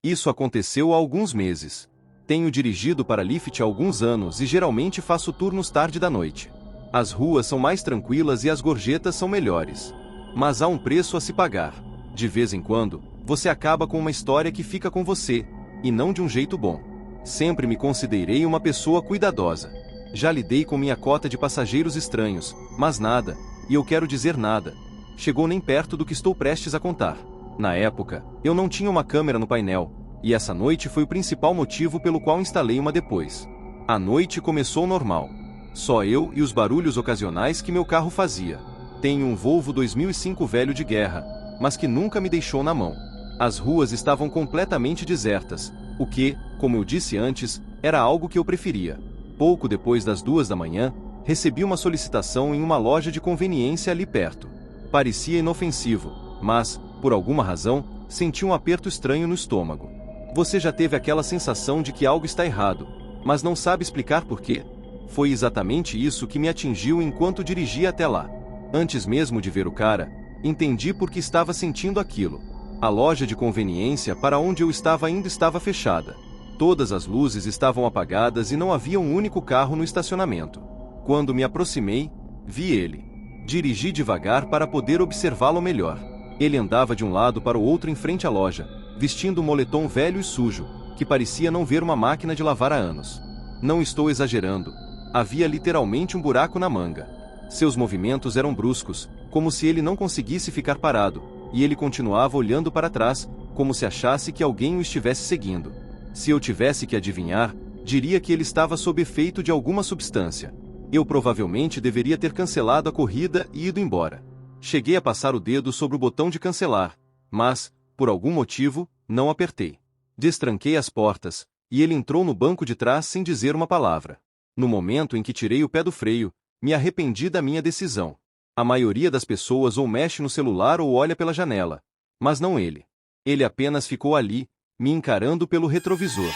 Isso aconteceu há alguns meses. Tenho dirigido para Lyft há alguns anos e geralmente faço turnos tarde da noite. As ruas são mais tranquilas e as gorjetas são melhores. Mas há um preço a se pagar. De vez em quando, você acaba com uma história que fica com você, e não de um jeito bom. Sempre me considerei uma pessoa cuidadosa. Já lidei com minha cota de passageiros estranhos, mas nada, e eu quero dizer nada, chegou nem perto do que estou prestes a contar. Na época, eu não tinha uma câmera no painel, e essa noite foi o principal motivo pelo qual instalei uma depois. A noite começou normal. Só eu e os barulhos ocasionais que meu carro fazia. Tenho um Volvo 2005 velho de guerra, mas que nunca me deixou na mão. As ruas estavam completamente desertas, o que, como eu disse antes, era algo que eu preferia. Pouco depois das 2 da manhã, recebi uma solicitação em uma loja de conveniência ali perto. Parecia inofensivo, mas, por alguma razão, senti um aperto estranho no estômago. Você já teve aquela sensação de que algo está errado, mas não sabe explicar por quê? Foi exatamente isso que me atingiu enquanto dirigia até lá. Antes mesmo de ver o cara, entendi por que estava sentindo aquilo. A loja de conveniência para onde eu estava indo estava fechada. Todas as luzes estavam apagadas e não havia um único carro no estacionamento. Quando me aproximei, vi ele. Dirigi devagar para poder observá-lo melhor. Ele andava de um lado para o outro em frente à loja, vestindo um moletom velho e sujo, que parecia não ver uma máquina de lavar há anos. Não estou exagerando. Havia literalmente um buraco na manga. Seus movimentos eram bruscos, como se ele não conseguisse ficar parado, e ele continuava olhando para trás, como se achasse que alguém o estivesse seguindo. Se eu tivesse que adivinhar, diria que ele estava sob efeito de alguma substância. Eu provavelmente deveria ter cancelado a corrida e ido embora. Cheguei a passar o dedo sobre o botão de cancelar, mas, por algum motivo, não apertei. Destranquei as portas, e ele entrou no banco de trás sem dizer uma palavra. No momento em que tirei o pé do freio, me arrependi da minha decisão. A maioria das pessoas ou mexe no celular ou olha pela janela. Mas não ele. Ele apenas ficou ali, me encarando pelo retrovisor.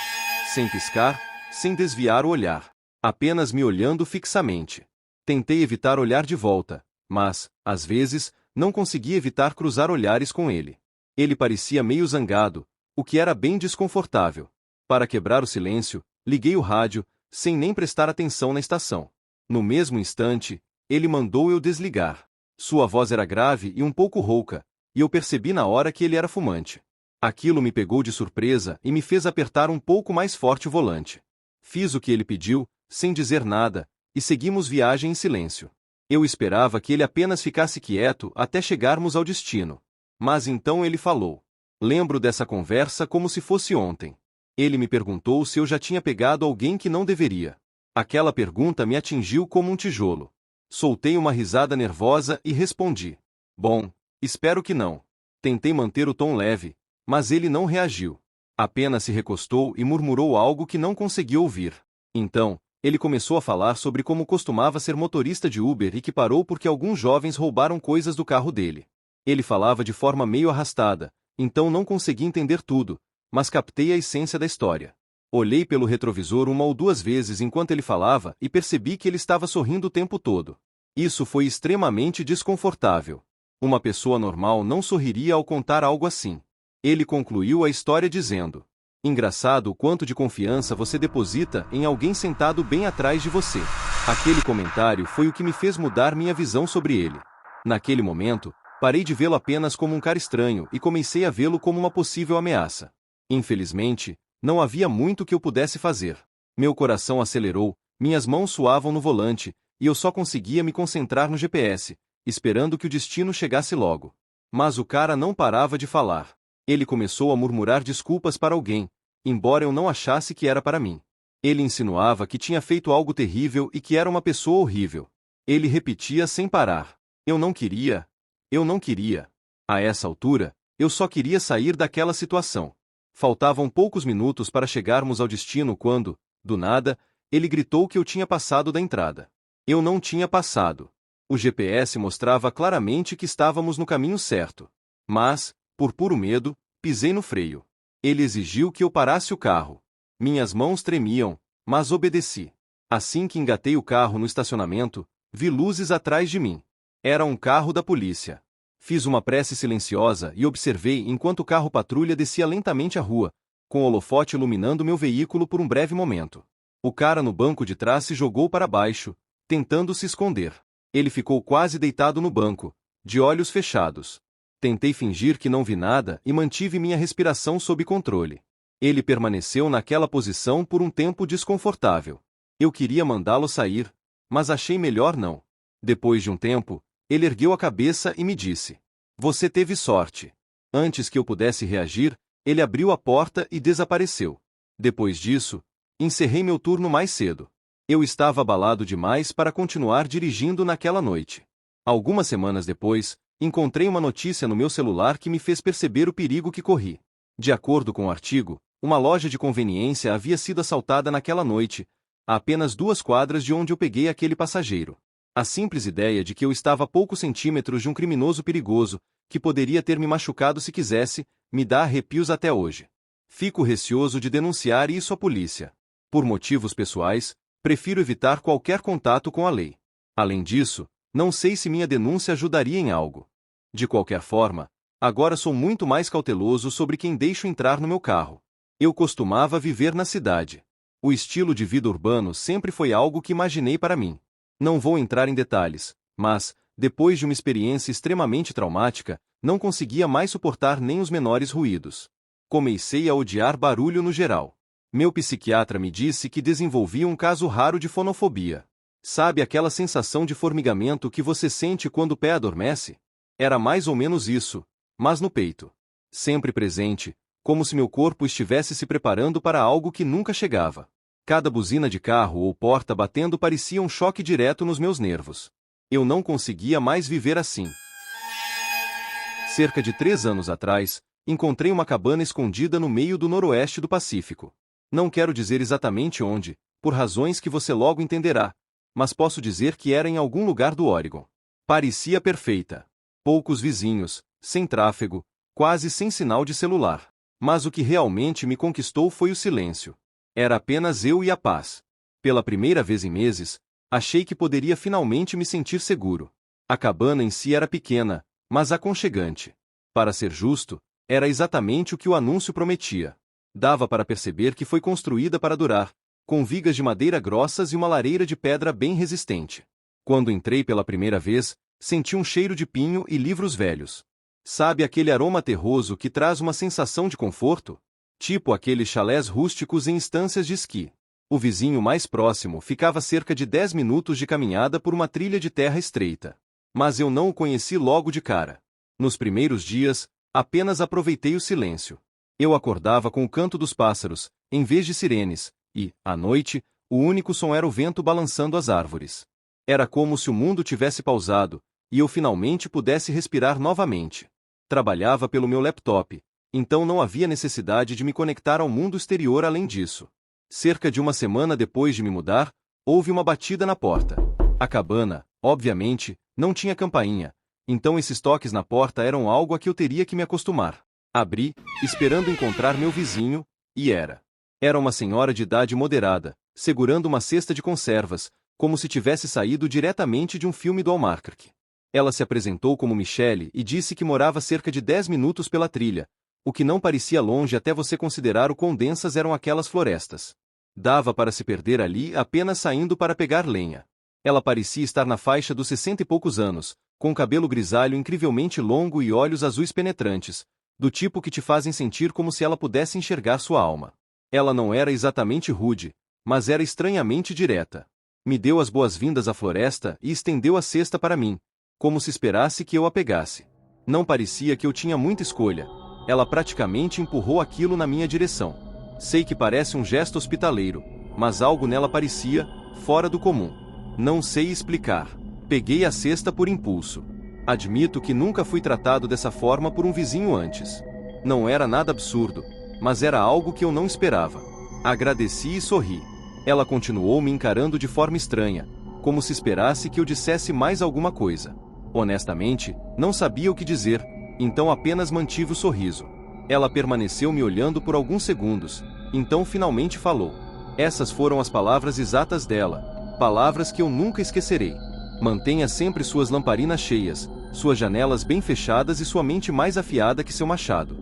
Sem piscar, sem desviar o olhar. Apenas me olhando fixamente. Tentei evitar olhar de volta, mas, às vezes, não conseguia evitar cruzar olhares com ele. Ele parecia meio zangado, o que era bem desconfortável. Para quebrar o silêncio, liguei o rádio, sem nem prestar atenção na estação. No mesmo instante, ele mandou eu desligar. Sua voz era grave e um pouco rouca, e eu percebi na hora que ele era fumante. Aquilo me pegou de surpresa e me fez apertar um pouco mais forte o volante. Fiz o que ele pediu, sem dizer nada, e seguimos viagem em silêncio. Eu esperava que ele apenas ficasse quieto até chegarmos ao destino. Mas então ele falou. Lembro dessa conversa como se fosse ontem. Ele me perguntou se eu já tinha pegado alguém que não deveria. Aquela pergunta me atingiu como um tijolo. Soltei uma risada nervosa e respondi. Bom, espero que não. Tentei manter o tom leve, mas ele não reagiu. Apenas se recostou e murmurou algo que não consegui ouvir. Então, ele começou a falar sobre como costumava ser motorista de Uber e que parou porque alguns jovens roubaram coisas do carro dele. Ele falava de forma meio arrastada, então não consegui entender tudo, mas captei a essência da história. Olhei pelo retrovisor uma ou duas vezes enquanto ele falava e percebi que ele estava sorrindo o tempo todo. Isso foi extremamente desconfortável. Uma pessoa normal não sorriria ao contar algo assim. Ele concluiu a história dizendo: engraçado o quanto de confiança você deposita em alguém sentado bem atrás de você. Aquele comentário foi o que me fez mudar minha visão sobre ele. Naquele momento, parei de vê-lo apenas como um cara estranho e comecei a vê-lo como uma possível ameaça. Infelizmente, não havia muito que eu pudesse fazer. Meu coração acelerou, minhas mãos suavam no volante, e eu só conseguia me concentrar no GPS, esperando que o destino chegasse logo. Mas o cara não parava de falar. Ele começou a murmurar desculpas para alguém, embora eu não achasse que era para mim. Ele insinuava que tinha feito algo terrível e que era uma pessoa horrível. Ele repetia sem parar. Eu não queria. Eu não queria. A essa altura, eu só queria sair daquela situação. Faltavam poucos minutos para chegarmos ao destino quando, do nada, ele gritou que eu tinha passado da entrada. Eu não tinha passado. O GPS mostrava claramente que estávamos no caminho certo. Mas, por puro medo, pisei no freio. Ele exigiu que eu parasse o carro. Minhas mãos tremiam, mas obedeci. Assim que engatei o carro no estacionamento, vi luzes atrás de mim. Era um carro da polícia. Fiz uma prece silenciosa e observei enquanto o carro patrulha descia lentamente a rua, com o holofote iluminando meu veículo por um breve momento. O cara no banco de trás se jogou para baixo, tentando se esconder. Ele ficou quase deitado no banco, de olhos fechados. Tentei fingir que não vi nada e mantive minha respiração sob controle. Ele permaneceu naquela posição por um tempo desconfortável. Eu queria mandá-lo sair, mas achei melhor não. Depois de um tempo, ele ergueu a cabeça e me disse: "Você teve sorte." Antes que eu pudesse reagir, ele abriu a porta e desapareceu. Depois disso, encerrei meu turno mais cedo. Eu estava abalado demais para continuar dirigindo naquela noite. Algumas semanas depois, encontrei uma notícia no meu celular que me fez perceber o perigo que corri. De acordo com o artigo, uma loja de conveniência havia sido assaltada naquela noite, a apenas 2 quadras de onde eu peguei aquele passageiro. A simples ideia de que eu estava a poucos centímetros de um criminoso perigoso, que poderia ter me machucado se quisesse, me dá arrepios até hoje. Fico receoso de denunciar isso à polícia. Por motivos pessoais, prefiro evitar qualquer contato com a lei. Além disso, não sei se minha denúncia ajudaria em algo. De qualquer forma, agora sou muito mais cauteloso sobre quem deixo entrar no meu carro. Eu costumava viver na cidade. O estilo de vida urbano sempre foi algo que imaginei para mim. Não vou entrar em detalhes, mas, depois de uma experiência extremamente traumática, não conseguia mais suportar nem os menores ruídos. Comecei a odiar barulho no geral. Meu psiquiatra me disse que desenvolvi um caso raro de fonofobia. Sabe aquela sensação de formigamento que você sente quando o pé adormece? Era mais ou menos isso, mas no peito. Sempre presente, como se meu corpo estivesse se preparando para algo que nunca chegava. Cada buzina de carro ou porta batendo parecia um choque direto nos meus nervos. Eu não conseguia mais viver assim. Cerca de 3 anos atrás, encontrei uma cabana escondida no meio do noroeste do Pacífico. Não quero dizer exatamente onde, por razões que você logo entenderá, mas posso dizer que era em algum lugar do Oregon. Parecia perfeita. Poucos vizinhos, sem tráfego, quase sem sinal de celular. Mas o que realmente me conquistou foi o silêncio. Era apenas eu e a paz. Pela primeira vez em meses, achei que poderia finalmente me sentir seguro. A cabana em si era pequena, mas aconchegante. Para ser justo, era exatamente o que o anúncio prometia. Dava para perceber que foi construída para durar, com vigas de madeira grossas e uma lareira de pedra bem resistente. Quando entrei pela primeira vez, senti um cheiro de pinho e livros velhos. Sabe aquele aroma terroso que traz uma sensação de conforto? Tipo aqueles chalés rústicos em estâncias de esqui. O vizinho mais próximo ficava a cerca de 10 minutos de caminhada por uma trilha de terra estreita. Mas eu não o conheci logo de cara. Nos primeiros dias, apenas aproveitei o silêncio. Eu acordava com o canto dos pássaros, em vez de sirenes, e, à noite, o único som era o vento balançando as árvores. Era como se o mundo tivesse pausado, e eu finalmente pudesse respirar novamente. Trabalhava pelo meu laptop, então não havia necessidade de me conectar ao mundo exterior além disso. Cerca de uma semana depois de me mudar, houve uma batida na porta. A cabana, obviamente, não tinha campainha, então esses toques na porta eram algo a que eu teria que me acostumar. Abri, esperando encontrar meu vizinho, e era. Era uma senhora de idade moderada, segurando uma cesta de conservas, como se tivesse saído diretamente de um filme do Hallmark. Ela se apresentou como Michelle e disse que morava cerca de 10 minutos pela trilha, o que não parecia longe até você considerar o quão densas eram aquelas florestas. Dava para se perder ali apenas saindo para pegar lenha. Ela parecia estar na faixa dos 60 e poucos anos, com cabelo grisalho incrivelmente longo e olhos azuis penetrantes, do tipo que te fazem sentir como se ela pudesse enxergar sua alma. Ela não era exatamente rude, mas era estranhamente direta. Me deu as boas-vindas à floresta e estendeu a cesta para mim, como se esperasse que eu a pegasse. Não parecia que eu tinha muita escolha. Ela praticamente empurrou aquilo na minha direção. Sei que parece um gesto hospitaleiro, mas algo nela parecia fora do comum. Não sei explicar. Peguei a cesta por impulso. Admito que nunca fui tratado dessa forma por um vizinho antes. Não era nada absurdo, mas era algo que eu não esperava. Agradeci e sorri. Ela continuou me encarando de forma estranha, como se esperasse que eu dissesse mais alguma coisa. Honestamente, não sabia o que dizer, então apenas mantive o sorriso. Ela permaneceu me olhando por alguns segundos, então finalmente falou. Essas foram as palavras exatas dela, palavras que eu nunca esquecerei. Mantenha sempre suas lamparinas cheias, suas janelas bem fechadas e sua mente mais afiada que seu machado.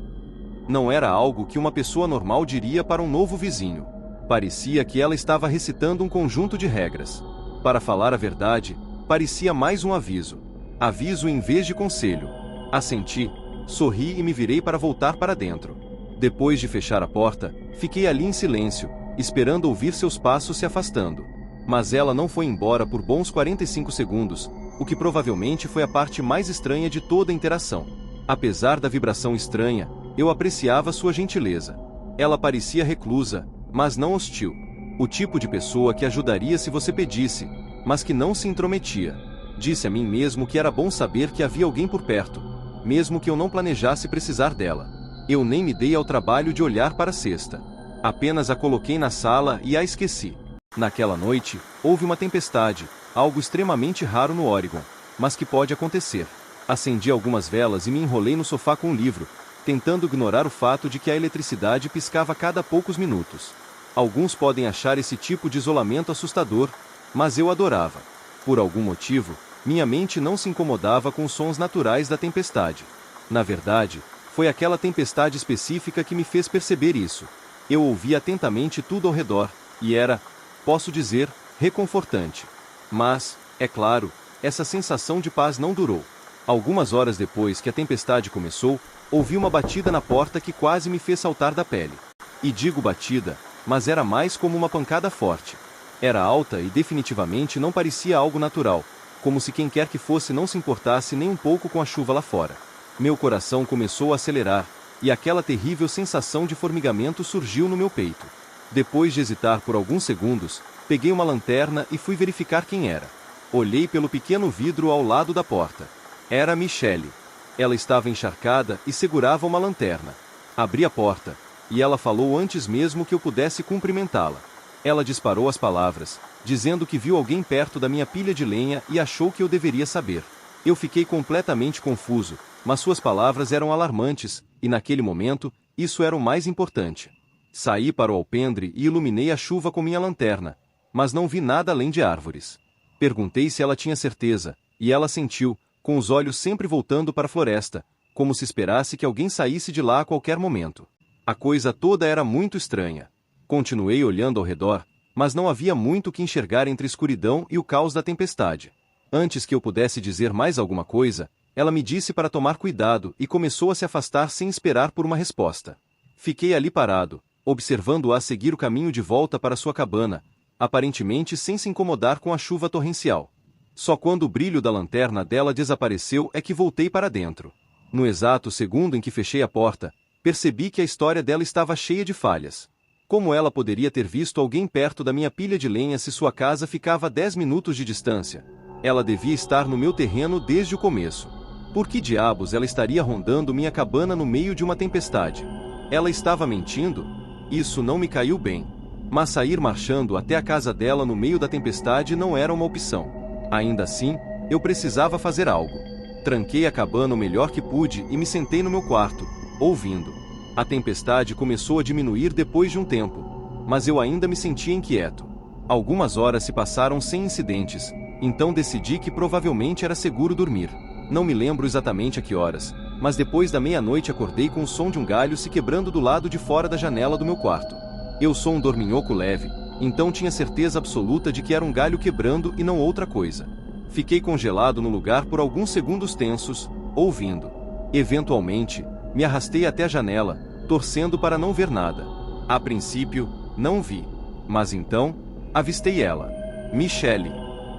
Não era algo que uma pessoa normal diria para um novo vizinho. Parecia que ela estava recitando um conjunto de regras. Para falar a verdade, parecia mais um aviso. Aviso em vez de conselho. Assenti, sorri e me virei para voltar para dentro. Depois de fechar a porta, fiquei ali em silêncio, esperando ouvir seus passos se afastando. Mas ela não foi embora por bons 45 segundos, o que provavelmente foi a parte mais estranha de toda a interação. Apesar da vibração estranha, eu apreciava sua gentileza. Ela parecia reclusa, mas não hostil. O tipo de pessoa que ajudaria se você pedisse, mas que não se intrometia. Disse a mim mesmo que era bom saber que havia alguém por perto, mesmo que eu não planejasse precisar dela. Eu nem me dei ao trabalho de olhar para a cesta. Apenas a coloquei na sala e a esqueci. Naquela noite, houve uma tempestade, algo extremamente raro no Oregon, mas que pode acontecer. Acendi algumas velas e me enrolei no sofá com um livro, tentando ignorar o fato de que a eletricidade piscava a cada poucos minutos. Alguns podem achar esse tipo de isolamento assustador, mas eu adorava. Por algum motivo, minha mente não se incomodava com os sons naturais da tempestade. Na verdade, foi aquela tempestade específica que me fez perceber isso. Eu ouvi atentamente tudo ao redor, e era, posso dizer, reconfortante. Mas, é claro, essa sensação de paz não durou. Algumas horas depois que a tempestade começou, ouvi uma batida na porta que quase me fez saltar da pele. E digo batida, mas era mais como uma pancada forte. Era alta e definitivamente não parecia algo natural, como se quem quer que fosse não se importasse nem um pouco com a chuva lá fora. Meu coração começou a acelerar, e aquela terrível sensação de formigamento surgiu no meu peito. Depois de hesitar por alguns segundos, peguei uma lanterna e fui verificar quem era. Olhei pelo pequeno vidro ao lado da porta. Era Michelle. Ela estava encharcada e segurava uma lanterna. Abri a porta, e ela falou antes mesmo que eu pudesse cumprimentá-la. Ela disparou as palavras, dizendo que viu alguém perto da minha pilha de lenha e achou que eu deveria saber. Eu fiquei completamente confuso, mas suas palavras eram alarmantes, e naquele momento, isso era o mais importante. Saí para o alpendre e iluminei a chuva com minha lanterna, mas não vi nada além de árvores. Perguntei se ela tinha certeza, e ela assentiu, com os olhos sempre voltando para a floresta, como se esperasse que alguém saísse de lá a qualquer momento. A coisa toda era muito estranha. Continuei olhando ao redor, mas não havia muito o que enxergar entre a escuridão e o caos da tempestade. Antes que eu pudesse dizer mais alguma coisa, ela me disse para tomar cuidado e começou a se afastar sem esperar por uma resposta. Fiquei ali parado, observando-a seguir o caminho de volta para sua cabana, aparentemente sem se incomodar com a chuva torrencial. Só quando o brilho da lanterna dela desapareceu é que voltei para dentro. No exato segundo em que fechei a porta, percebi que a história dela estava cheia de falhas. Como ela poderia ter visto alguém perto da minha pilha de lenha se sua casa ficava a 10 minutos de distância? Ela devia estar no meu terreno desde o começo. Por que diabos ela estaria rondando minha cabana no meio de uma tempestade? Ela estava mentindo? Isso não me caiu bem. Mas sair marchando até a casa dela no meio da tempestade não era uma opção. Ainda assim, eu precisava fazer algo. Tranquei a cabana o melhor que pude e me sentei no meu quarto, ouvindo. A tempestade começou a diminuir depois de um tempo, mas eu ainda me sentia inquieto. Algumas horas se passaram sem incidentes, então decidi que provavelmente era seguro dormir. Não me lembro exatamente a que horas, mas depois da meia-noite acordei com o som de um galho se quebrando do lado de fora da janela do meu quarto. Eu sou um dorminhoco leve, então tinha certeza absoluta de que era um galho quebrando e não outra coisa. Fiquei congelado no lugar por alguns segundos tensos, ouvindo. Eventualmente, me arrastei até a janela, torcendo para não ver nada. A princípio, não vi. Mas então, avistei ela. Michelle.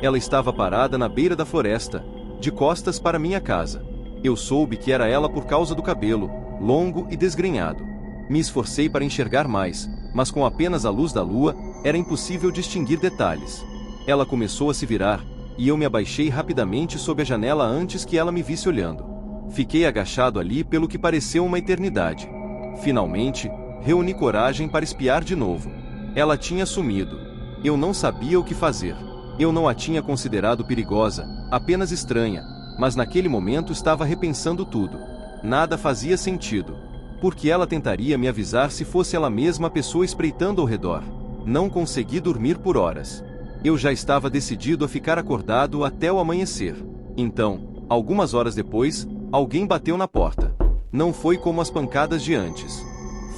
Ela estava parada na beira da floresta, de costas para minha casa. Eu soube que era ela por causa do cabelo, longo e desgrenhado. Me esforcei para enxergar mais, mas com apenas a luz da lua, era impossível distinguir detalhes. Ela começou a se virar, e eu me abaixei rapidamente sob a janela antes que ela me visse olhando. Fiquei agachado ali pelo que pareceu uma eternidade. Finalmente, reuni coragem para espiar de novo. Ela tinha sumido. Eu não sabia o que fazer. Eu não a tinha considerado perigosa, apenas estranha, mas naquele momento estava repensando tudo. Nada fazia sentido. Por que ela tentaria me avisar se fosse ela mesma a pessoa espreitando ao redor? Não consegui dormir por horas. Eu já estava decidido a ficar acordado até o amanhecer. Então, algumas horas depois, alguém bateu na porta. Não foi como as pancadas de antes.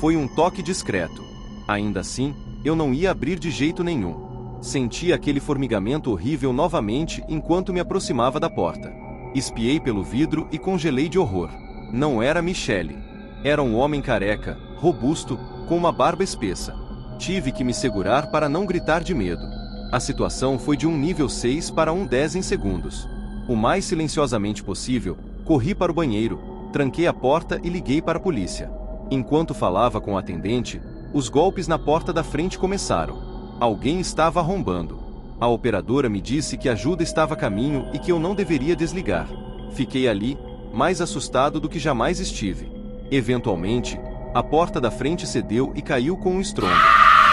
Foi um toque discreto. Ainda assim, eu não ia abrir de jeito nenhum. Senti aquele formigamento horrível novamente enquanto me aproximava da porta. Espiei pelo vidro e congelei de horror. Não era Michele. Era um homem careca, robusto, com uma barba espessa. Tive que me segurar para não gritar de medo. A situação foi de um nível 6 para um 10 em segundos. O mais silenciosamente possível, corri para o banheiro, tranquei a porta e liguei para a polícia. Enquanto falava com o atendente, os golpes na porta da frente começaram. Alguém estava arrombando. A operadora me disse que a ajuda estava a caminho e que eu não deveria desligar. Fiquei ali, mais assustado do que jamais estive. Eventualmente, a porta da frente cedeu e caiu com um estrondo.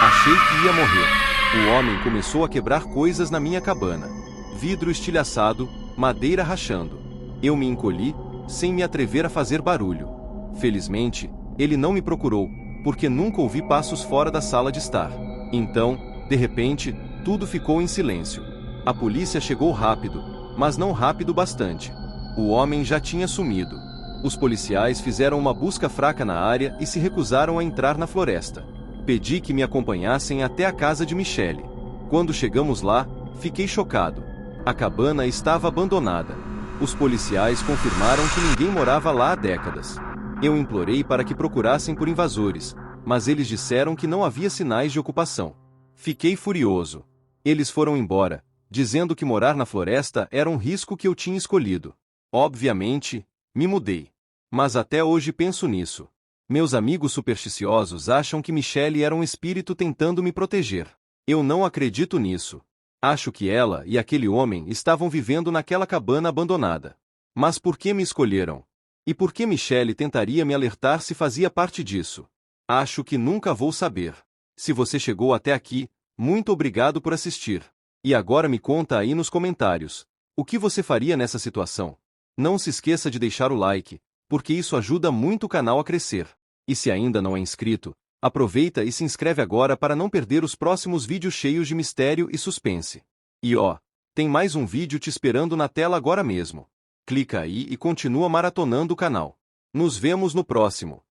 Achei que ia morrer. O homem começou a quebrar coisas na minha cabana. Vidro estilhaçado, madeira rachando. Eu me encolhi, sem me atrever a fazer barulho. Felizmente, ele não me procurou, porque nunca ouvi passos fora da sala de estar. Então, de repente, tudo ficou em silêncio. A polícia chegou rápido, mas não rápido bastante. O homem já tinha sumido. Os policiais fizeram uma busca fraca na área e se recusaram a entrar na floresta. Pedi que me acompanhassem até a casa de Michele. Quando chegamos lá, fiquei chocado. A cabana estava abandonada. Os policiais confirmaram que ninguém morava lá há décadas. Eu implorei para que procurassem por invasores, mas eles disseram que não havia sinais de ocupação. Fiquei furioso. Eles foram embora, dizendo que morar na floresta era um risco que eu tinha escolhido. Obviamente, me mudei. Mas até hoje penso nisso. Meus amigos supersticiosos acham que Michele era um espírito tentando me proteger. Eu não acredito nisso. Acho que ela e aquele homem estavam vivendo naquela cabana abandonada. Mas por que me escolheram? E por que Michele tentaria me alertar se fazia parte disso? Acho que nunca vou saber. Se você chegou até aqui, muito obrigado por assistir. E agora me conta aí nos comentários. O que você faria nessa situação? Não se esqueça de deixar o like, porque isso ajuda muito o canal a crescer. E se ainda não é inscrito, aproveita e se inscreve agora para não perder os próximos vídeos cheios de mistério e suspense. E ó, tem mais um vídeo te esperando na tela agora mesmo. Clica aí e continua maratonando o canal. Nos vemos no próximo.